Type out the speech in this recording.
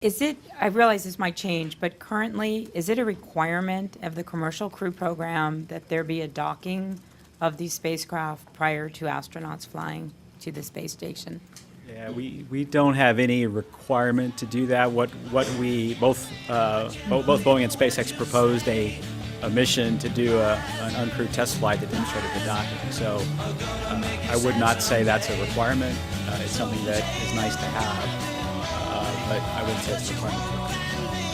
Is it, I realize this might change, but currently, is it a requirement of the commercial crew program that there be a docking of these spacecraft prior to astronauts flying to the space station? Yeah, we don't have any requirement to do that. What we both Boeing and SpaceX proposed a mission to do an uncrewed test flight that demonstrated the docking. So I would not say that's a requirement. It's something that is nice to have, but I wouldn't say it's a requirement.